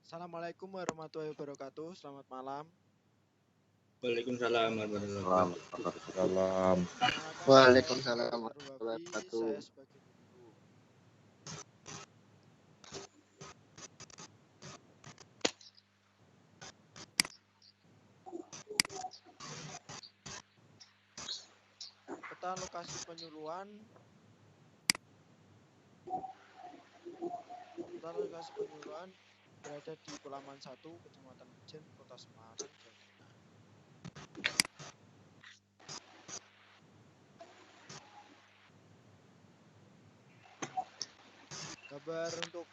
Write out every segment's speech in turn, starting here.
Assalamualaikum warahmatullahi wabarakatuh. Selamat malam. Waalaikumsalam warahmatullahi wabarakatuh. Waalaikumsalam. Perkenalkan, Waalaikumsalam saya warahmatullahi Arwabi, wabarakatuh. saya sebagai penyuluh. Peta lokasi penyuluhan berada di Pelaman 1, Kecamatan Mijen, Kota Semarang, Jawa Tengah. Gambar untuk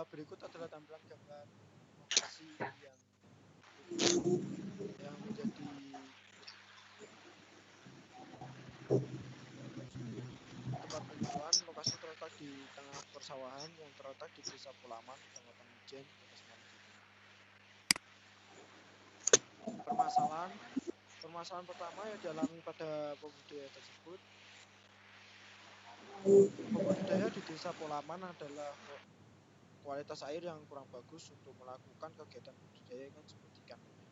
berikut adalah tampilan gambar lokasi yang menjadi tempat penyuluhan. Lokasi terletak di tengah persawahan yang terletak di Desa Pelaman, Kecamatan Mijen, Kota Semarang, Jawa Tengah. Permasalahan pertama yang dialami pada pembudidaya tersebut. Pembudidaya di Desa Pelaman adalah kualitas air yang kurang bagus untuk melakukan kegiatan budidaya kan seperti ikan lele.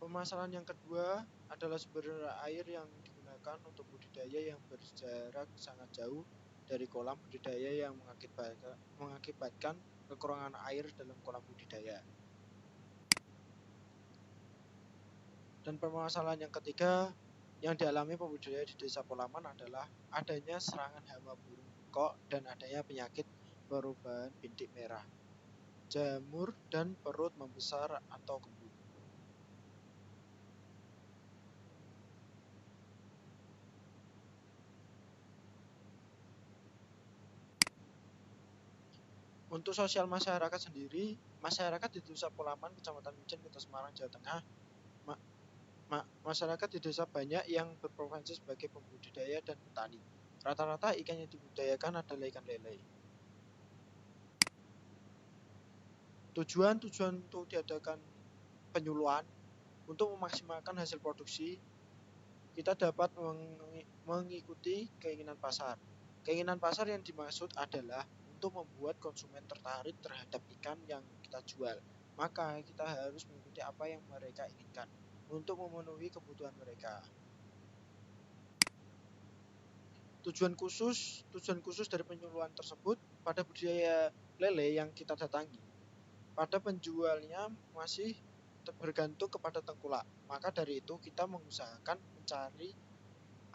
Permasalahan yang kedua adalah sumber air yang digunakan untuk budidaya yang berjarak sangat jauh dari kolam budidaya yang mengakibatkan kekurangan air dalam kolam budidaya. Dan permasalahan yang ketiga yang dialami pembudidaya di Desa Pelaman adalah adanya serangan hama burung bekok dan adanya penyakit perubahan bintik merah, jamur, dan perut membesar atau kembung. Untuk sosial masyarakat sendiri, masyarakat di Desa Pelaman, Kecamatan Mijen, Kota Semarang, Jawa Tengah, masyarakat di desa banyak yang berprofesi sebagai pembudidaya dan petani. Rata-rata ikan yang dibudidayakan adalah ikan lele. Tujuan untuk diadakan penyuluhan untuk memaksimalkan hasil produksi, kita dapat mengikuti keinginan pasar. Keinginan pasar yang dimaksud adalah untuk membuat konsumen tertarik terhadap ikan yang kita jual. Maka kita harus mengikuti apa yang mereka inginkan untuk memenuhi kebutuhan mereka. Tujuan khusus dari penyuluhan tersebut pada budidaya lele yang kita datangi. Pada penjualnya masih bergantung kepada tengkulak. Maka dari itu kita mengusahakan mencari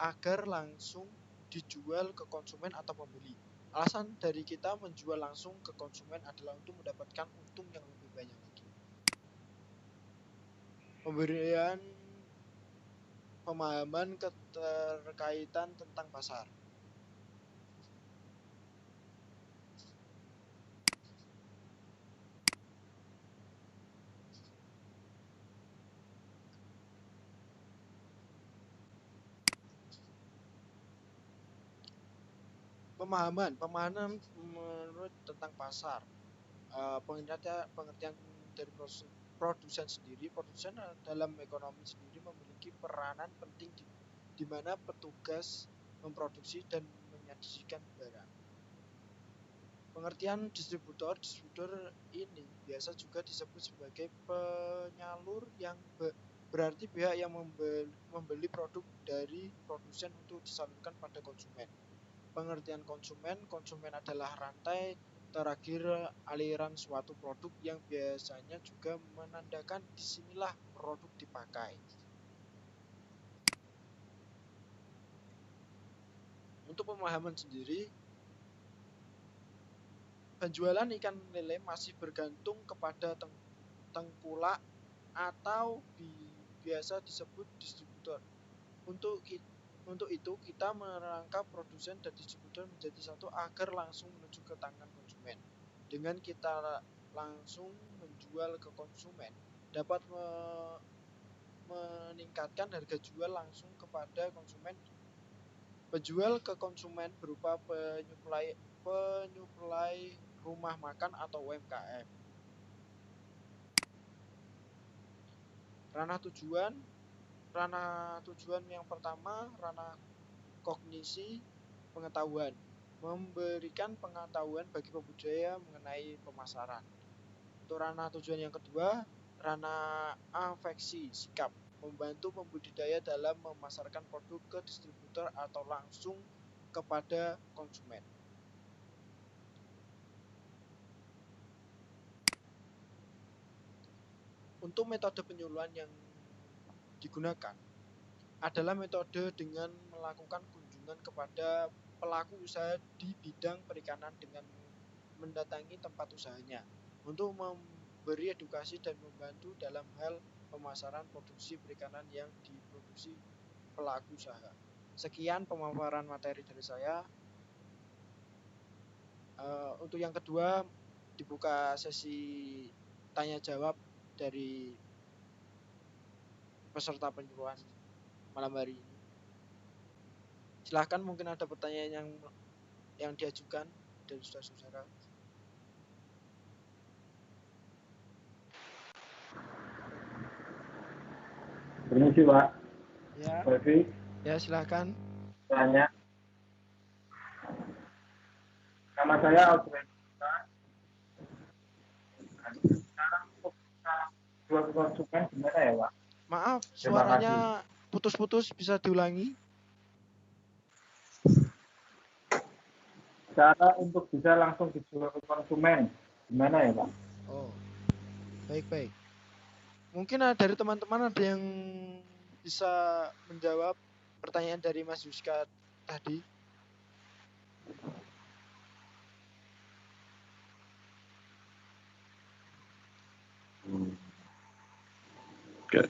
agar langsung dijual ke konsumen atau pembeli. Alasan dari kita menjual langsung ke konsumen adalah untuk mendapatkan untung yang lebih banyak lagi. Pemberian pemahaman keterkaitan tentang pasar. Pemahaman menurut tentang pasar. Pengertian dari produsen sendiri. Produsen dalam ekonomi sendiri memiliki peranan penting di mana petugas memproduksi dan menyajikan barang. Pengertian distributor ini biasa juga disebut sebagai penyalur, yang berarti pihak yang membeli produk dari produsen untuk disalurkan pada konsumen. Pengertian konsumen adalah rantai terakhir aliran suatu produk yang biasanya juga menandakan disinilah produk dipakai. Untuk pemahaman sendiri, penjualan ikan lele masih bergantung kepada tengkulak atau biasa disebut distributor. Untuk itu kita merangkap produsen dan distributor menjadi satu agar langsung menuju ke tangan konsumen. Dengan kita langsung menjual ke konsumen dapat meningkatkan harga jual langsung kepada konsumen. Penjual ke konsumen berupa penyuplai rumah makan atau UMKM. Ranah tujuan yang pertama, ranah kognisi pengetahuan, memberikan pengetahuan bagi pembudidaya mengenai pemasaran. Untuk ranah tujuan yang kedua, ranah afeksi sikap, membantu pembudidaya dalam memasarkan produk ke distributor atau langsung kepada konsumen. Untuk metode penyuluhan yang digunakan adalah metode dengan melakukan kunjungan kepada pelaku usaha di bidang perikanan dengan mendatangi tempat usahanya untuk memberi edukasi dan membantu dalam hal pemasaran produksi perikanan yang diproduksi pelaku usaha. Sekian pemaparan materi dari saya. Untuk yang kedua, dibuka sesi tanya jawab dari peserta penyuluhan malam hari ini. Silahkan, mungkin ada pertanyaan yang diajukan dari saudara-saudara. Permisi Pak. Ya. Baik. Ya, silahkan. Tanya. Nama saya Albert. Sekarang untuk jual ke konsumen gimana ya Pak? Maaf, suaranya putus-putus, bisa diulangi? Cara untuk bisa langsung dijual ke konsumen gimana ya Pak? Oh, baik. Mungkin dari teman-teman ada yang bisa menjawab pertanyaan dari Mas Yuska tadi. Oke.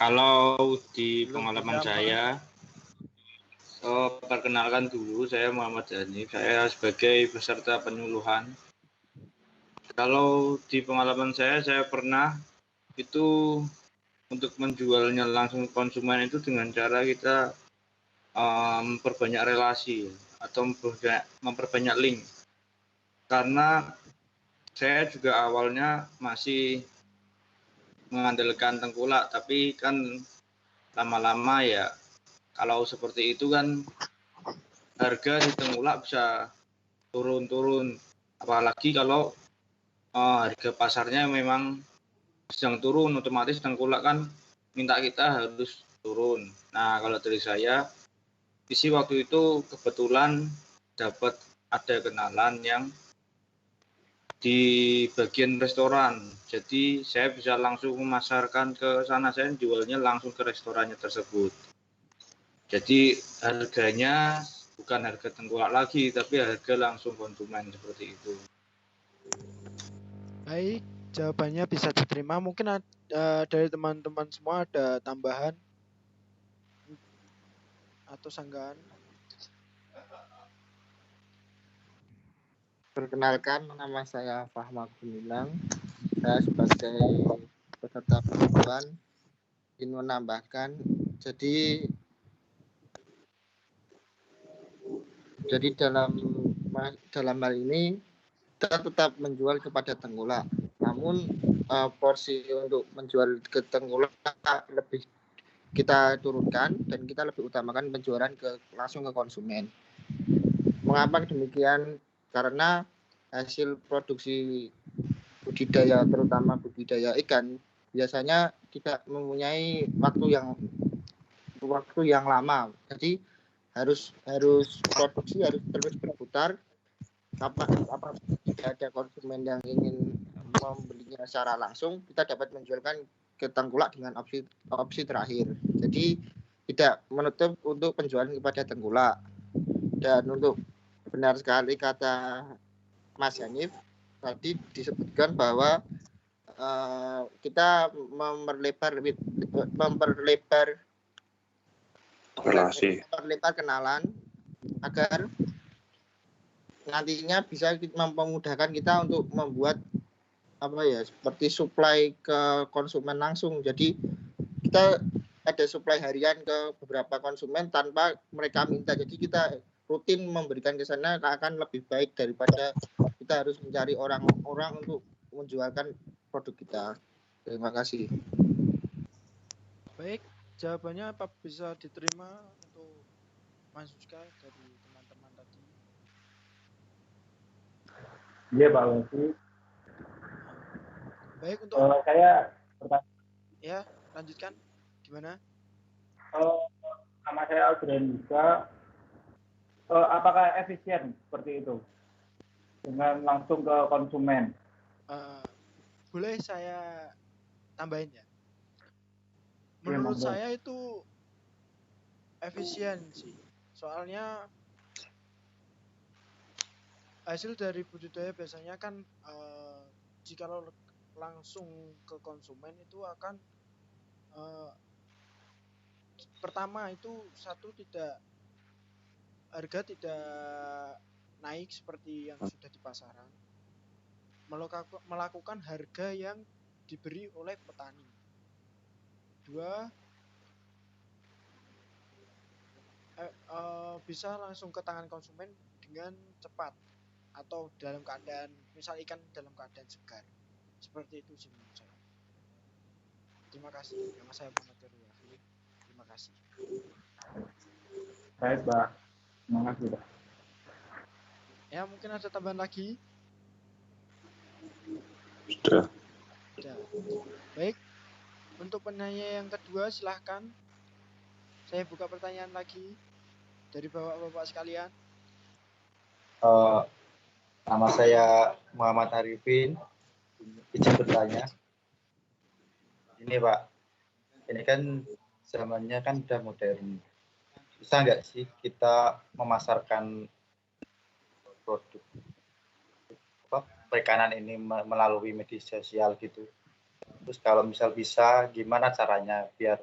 Kalau di pengalaman saya, perkenalkan dulu, saya Muhammad Dhani, saya sebagai peserta penyuluhan. Kalau di pengalaman saya pernah itu untuk menjualnya langsung konsumen itu dengan cara kita memperbanyak relasi atau memperbanyak link. Karena saya juga awalnya masih mengandalkan tengkulak, tapi kan lama-lama ya kalau seperti itu kan harga di tengkulak bisa turun-turun, apalagi kalau harga pasarnya memang sedang turun, otomatis tengkulak kan minta kita harus turun. Nah, kalau dari saya isi waktu itu kebetulan dapat ada kenalan yang di bagian restoran, jadi saya bisa langsung memasarkan ke sana, saya jualnya langsung ke restorannya tersebut. Jadi harganya bukan harga tengkulak lagi, tapi harga langsung konsumen, seperti itu. Baik, jawabannya bisa diterima. Mungkin dari teman-teman semua ada tambahan atau sanggahan? Perkenalkan, nama saya Fahma Gumilang. Saya sebagai peserta penyuluhan ingin menambahkan, jadi dalam hal ini kita tetap menjual kepada tengkulak. Namun porsi untuk menjual ke tengkulak lebih kita turunkan dan kita lebih utamakan penjualan langsung ke konsumen. Mengapa demikian? Karena hasil produksi budidaya, terutama budidaya ikan, biasanya tidak mempunyai waktu yang lama. Jadi harus produksi harus terus berputar. Apabila tidak ada konsumen yang ingin membelinya secara langsung, kita dapat menjualkan ke tengkulak dengan opsi terakhir. Jadi tidak menutup untuk penjualan kepada tengkulak. Dan untuk benar sekali kata Mas Hanif tadi disebutkan bahwa kita memperlebar kenalan agar nantinya bisa memudahkan kita untuk membuat seperti supply ke konsumen langsung. Jadi kita ada supply harian ke beberapa konsumen tanpa mereka minta. Jadi kita rutin memberikan ke sana akan lebih baik daripada kita harus mencari orang-orang untuk menjualkan produk kita. Terima kasih. Baik, jawabannya apa bisa diterima untuk Mas Yuska dari teman-teman tadi? Iya Pak Wesi. Baik, untuk Saya bertanya, ya lanjutkan gimana? nama saya Aldren juga. Apakah efisien seperti itu dengan langsung ke konsumen? Boleh saya tambahin ya? Iya, Menurut monggo. saya itu efisien sih. Soalnya hasil dari budidaya biasanya kan jika langsung ke konsumen itu akan pertama itu harga tidak naik seperti yang sudah di pasaran, melakukan harga yang diberi oleh petani. Dua, bisa langsung ke tangan konsumen dengan cepat atau dalam keadaan, misal ikan dalam keadaan segar. Seperti itu sih menurut saya. Terima kasih. Nama saya Muhammad Terwafi. Terima kasih. Baik Pak, terima kasih Pak. Ya, mungkin ada tambahan lagi. Sudah. Sudah. Baik. Untuk penanya yang kedua silahkan. Saya buka pertanyaan lagi dari bapak-bapak sekalian. Nama saya Muhammad Arifin. Izin bertanya. Ini Pak, ini kan zamannya kan udah modern. Bisa nggak sih kita memasarkan produk perikanan ini melalui media sosial gitu? Terus kalau misal bisa, gimana caranya biar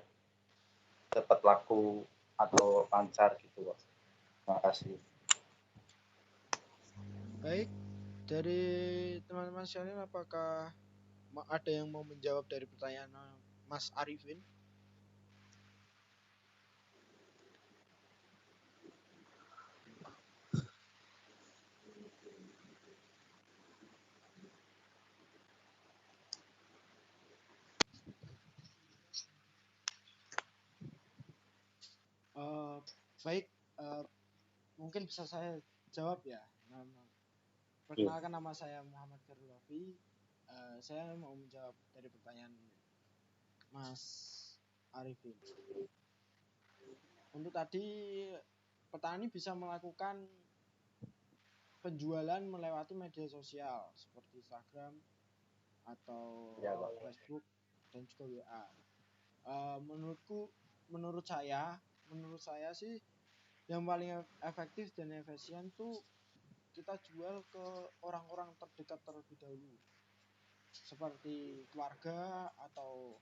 cepat laku atau lancar gitu Pak? Terima kasih. Baik. Dari teman-teman sekalian, apakah ada yang mau menjawab dari pertanyaan Mas Arifin? Baik, mungkin bisa saya jawab ya. Perkenalkan, nama saya Muhammad Terwafi. Saya mau menjawab dari pertanyaan Mas Arifin. Untuk tadi, petani bisa melakukan penjualan melewati media sosial seperti Instagram atau Facebook dan juga WA. Menurut saya sih yang paling efektif dan efisien tuh kita jual ke orang-orang terdekat terlebih dahulu, seperti keluarga atau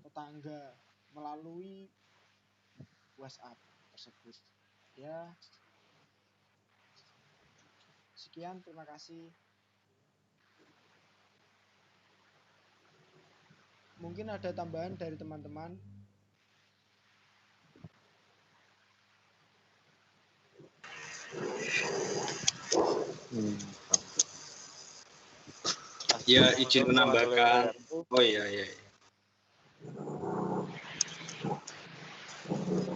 tetangga melalui WhatsApp tersebut. Ya, sekian, terima kasih. Mungkin ada tambahan dari teman-teman. Ya, izin menambahkan. Oh iya.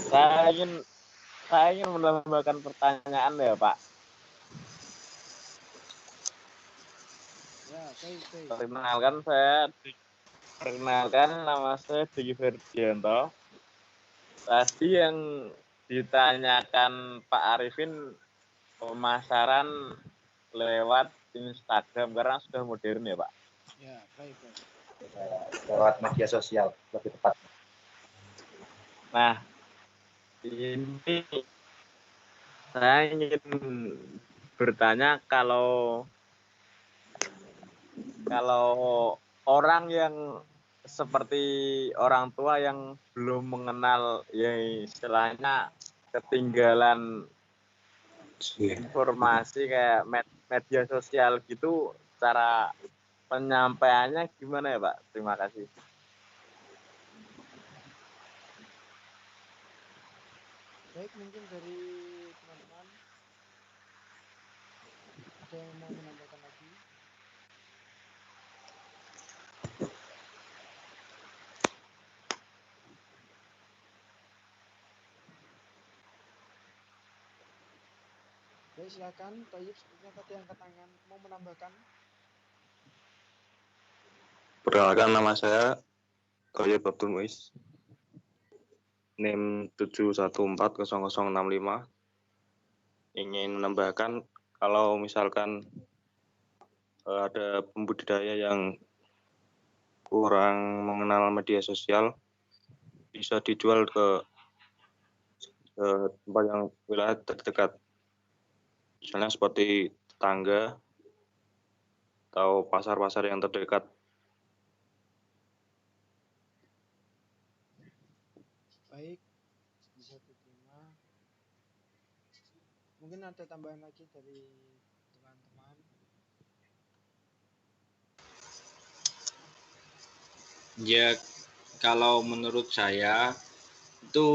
Saya ingin menambahkan pertanyaan ya Pak. Ya, baik. Perkenalkan, nama saya Diki Ferdianto. Tadi yang ditanyakan Pak Arifin pemasaran lewat Instagram karena sudah modern ya Pak. Ya, baik. Lewat media sosial lebih tepat. Nah, ini saya ingin bertanya kalau orang yang seperti orang tua yang belum mengenal, ya istilahnya ketinggalan informasi kayak media sosial gitu, cara penyampaiannya gimana ya Pak? Terima kasih. Baik, mungkin dari teman-teman Ada yang mau menambahkan lagi? Oke, silakan. Toyib sepertinya tadi angkat tangan. Mau menambahkan? Perkenalkan, nama saya Toyib Abdul Muiz, NIM 7140065. Ingin menambahkan kalau misalkan ada pembudidaya yang kurang mengenal media sosial, bisa dijual ke tempat yang wilayah terdekat, misalnya seperti tetangga atau pasar-pasar yang terdekat. Baik, bisa diterima. Mungkin ada tambahan lagi dari teman-teman. Ya, kalau menurut saya itu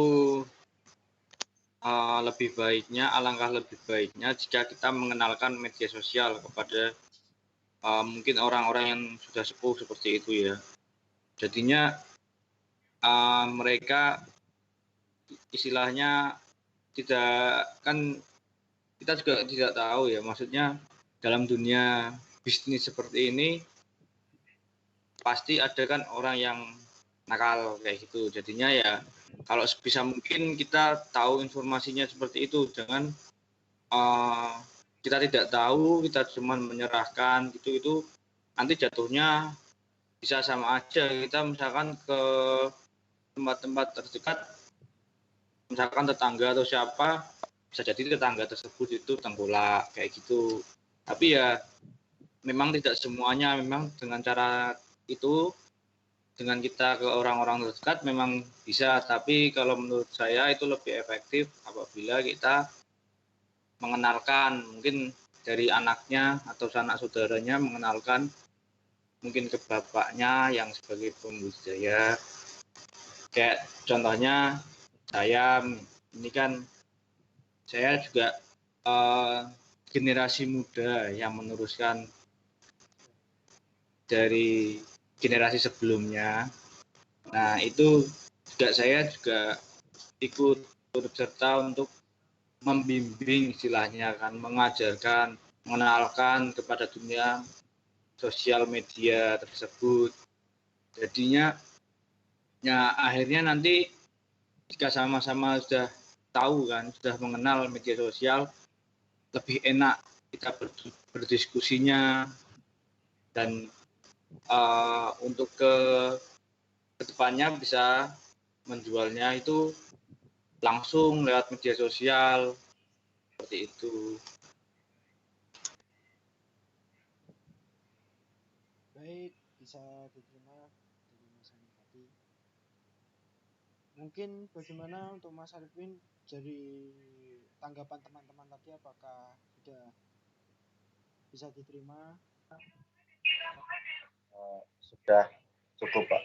alangkah lebih baiknya jika kita mengenalkan media sosial kepada mungkin orang-orang yang sudah sepuh seperti itu ya. Jadinya mereka istilahnya tidak, kan kita juga tidak tahu ya, maksudnya dalam dunia bisnis seperti ini pasti ada kan orang yang nakal kayak gitu. Jadinya ya kalau sebisa mungkin kita tahu informasinya seperti itu, jangan kita tidak tahu, kita cuma menyerahkan gitu, itu nanti jatuhnya bisa sama aja. Kita misalkan ke tempat-tempat terdekat, misalkan tetangga atau siapa, bisa jadi tetangga tersebut itu tengkulak kayak gitu. Tapi ya memang tidak semuanya, memang dengan cara itu, dengan kita ke orang-orang terdekat memang bisa, tapi kalau menurut saya itu lebih efektif apabila kita mengenalkan, mungkin dari anaknya atau sanak saudaranya, mengenalkan mungkin ke bapaknya yang sebagai pembudidaya. Kayak contohnya saya ini kan, saya juga generasi muda yang meneruskan dari generasi sebelumnya. Nah, itu juga saya juga ikut turut serta untuk membimbing, istilahnya kan, mengajarkan, mengenalkan kepada dunia sosial media tersebut. Jadinya ya akhirnya nanti jika sama-sama sudah tahu kan, sudah mengenal media sosial, lebih enak kita berdiskusinya, dan untuk ke depannya bisa menjualnya itu langsung lewat media sosial seperti itu. Baik, bisa diterima dari Mas Hanif tadi. Mungkin bagaimana untuk Mas Arifin, dari tanggapan teman-teman tadi, apakah sudah bisa diterima? Sudah cukup, Pak.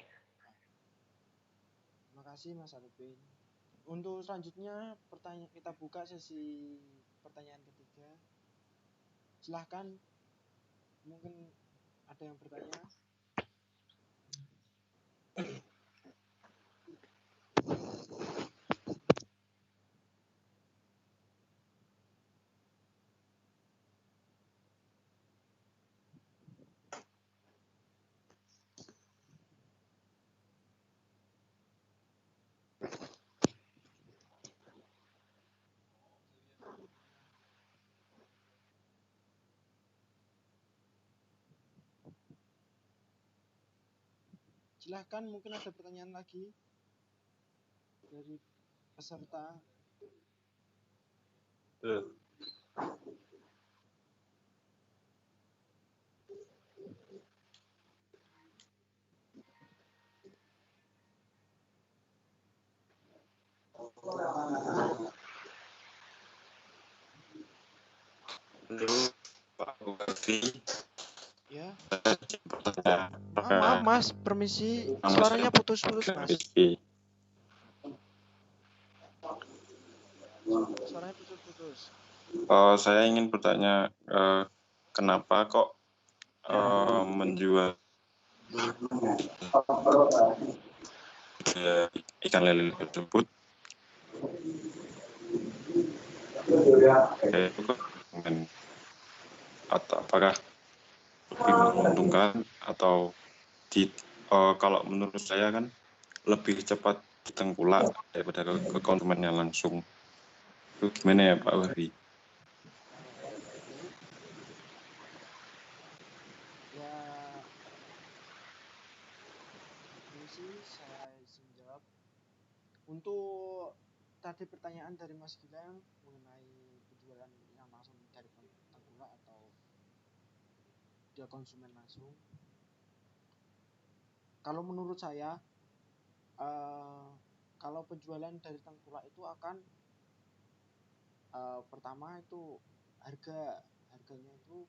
Terima kasih Mas Arifin. Untuk selanjutnya kita buka sesi pertanyaan ketiga. Silahkan, mungkin ada yang bertanya. Silahkan, mungkin ada pertanyaan lagi dari peserta. Ya. Maaf Mas, permisi, suaranya putus-putus Mas. Suaranya putus-putus. Saya ingin bertanya, kenapa kok menjual ikan lele tersebut itu kok atau apakah lebih menguntungkan atau kalau menurut saya kan lebih cepat di tengkulak daripada ke konsumennya langsung. Itu gimana ya Pak Wahri? Ya, ini sih saya izin jawab. Untuk tadi pertanyaan dari Mas Gilang mengenai penjualan yang langsung dari tengkulak atau dia konsumen langsung. Kalau menurut saya, kalau penjualan dari tengkulak itu akan pertama itu harganya itu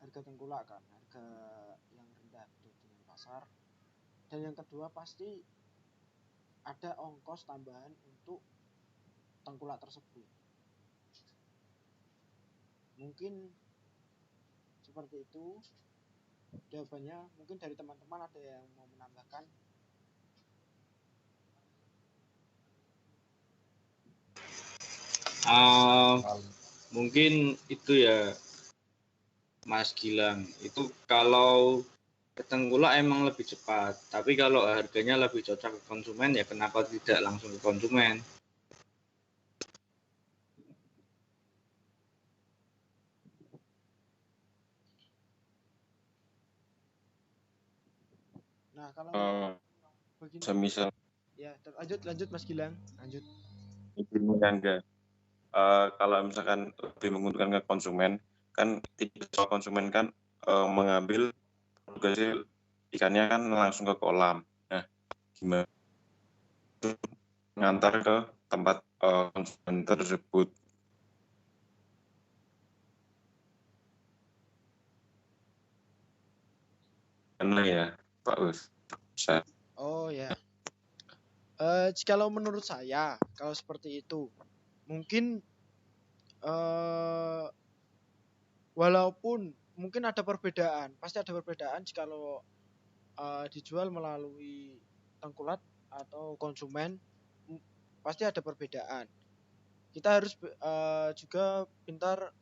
harga tengkulak kan, harga yang rendah dengan pasar. Dan yang kedua pasti ada ongkos tambahan untuk tengkulak tersebut. Mungkin seperti itu jawabannya. Mungkin dari teman-teman ada yang mau menambahkan. Mungkin itu ya Mas Gilang, itu kalau ke tengkulak emang lebih cepat, tapi kalau harganya lebih cocok ke konsumen ya kenapa tidak langsung ke konsumen? Nah, kalau begini Semisal ya, lanjut Mas Gilang, lanjut. enggak. Kalau misalkan lebih menguntungkan ke konsumen, kan tidak semua konsumen kan mengambil hasil ikannya kan langsung ke kolam. Nah, gimana ngantar ke tempat konsumen tersebut? Karena ya, Pak Us. Oh ya. Kalau menurut saya, kalau seperti itu, mungkin walaupun mungkin ada perbedaan, pasti ada perbedaan jikalau dijual melalui tengkulak atau konsumen, pasti ada perbedaan. Kita harus juga pintar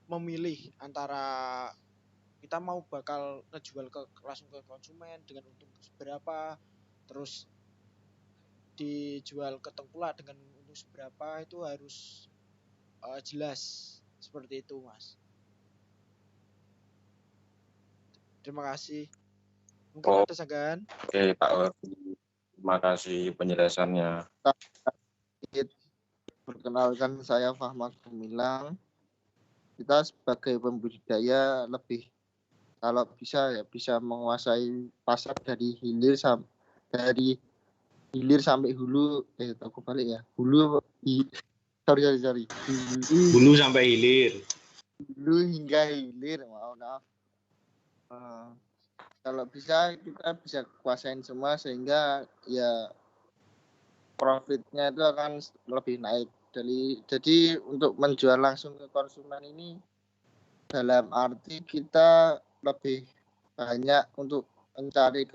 memilih antara kita mau bakal ngejual langsung ke konsumen dengan untung seberapa, terus dijual ke tengkulak dengan untung seberapa, itu harus jelas seperti itu, Mas. Terima kasih. Mungkin ada sanggahan. Oke, Pak Wahri. Terima kasih penjelasannya. Perkenalkan, saya Fahmat Gumilang. Kita sebagai pembudidaya lebih, kalau bisa ya bisa menguasai pasar dari hilir sampai hulu. Aku balik ya. Sorry. Hulu sampai hilir. Hulu hingga hilir, maaf. Kalau bisa kita bisa kuasain semua sehingga ya profitnya itu akan lebih naik. Jadi untuk menjual langsung ke konsumen ini dalam arti kita lebih banyak untuk mencari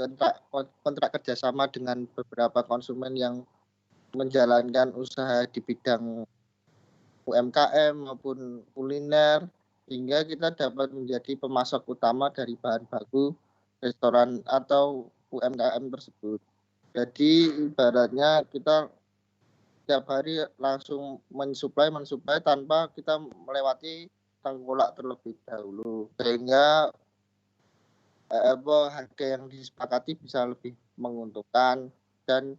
kontrak kerjasama dengan beberapa konsumen yang menjalankan usaha di bidang UMKM maupun kuliner, hingga kita dapat menjadi pemasok utama dari bahan baku restoran atau UMKM tersebut. Jadi ibaratnya kita setiap hari langsung mensuplai tanpa kita melewati tengkulak terlebih dahulu, sehingga harga yang disepakati bisa lebih menguntungkan dan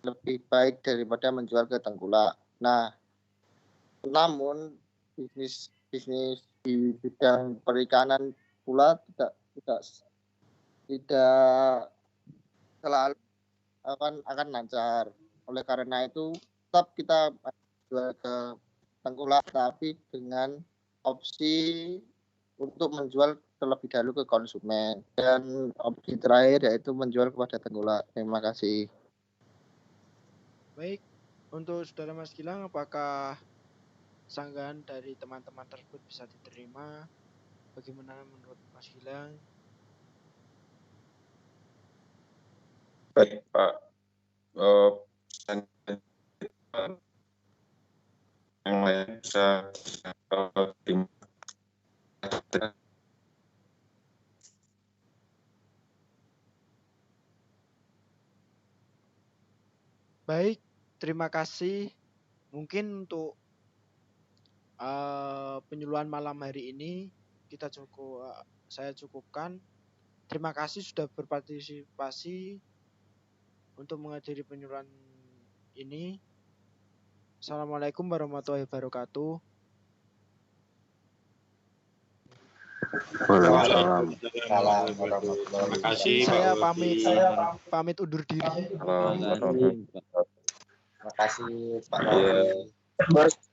lebih baik daripada menjual ke tengkulak. Nah, namun bisnis di bidang perikanan pula tidak selalu akan lancar. Oleh karena itu tetap kita jual ke tengkulak, tapi dengan opsi untuk menjual terlebih dahulu ke konsumen, dan opsi terakhir yaitu menjual kepada tengkulak. Terima kasih. Baik, untuk saudara Mas Gilang, apakah sanggahan dari teman-teman tersebut bisa diterima. Bagaimana menurut Mas Gilang? Baik, Pak. Yang lain bisa Baik, terima kasih. Mungkin untuk penyuluhan malam hari ini saya cukupkan. Terima kasih sudah berpartisipasi untuk menghadiri penyuluhan ini. Assalamualaikum warahmatullahi wabarakatuh. Waalaikumsalam Terima warahmatullahi kasih Pak Saya Bobi. pamit undur diri. wabarakatuh. Terima kasih Pak Iya. Robi.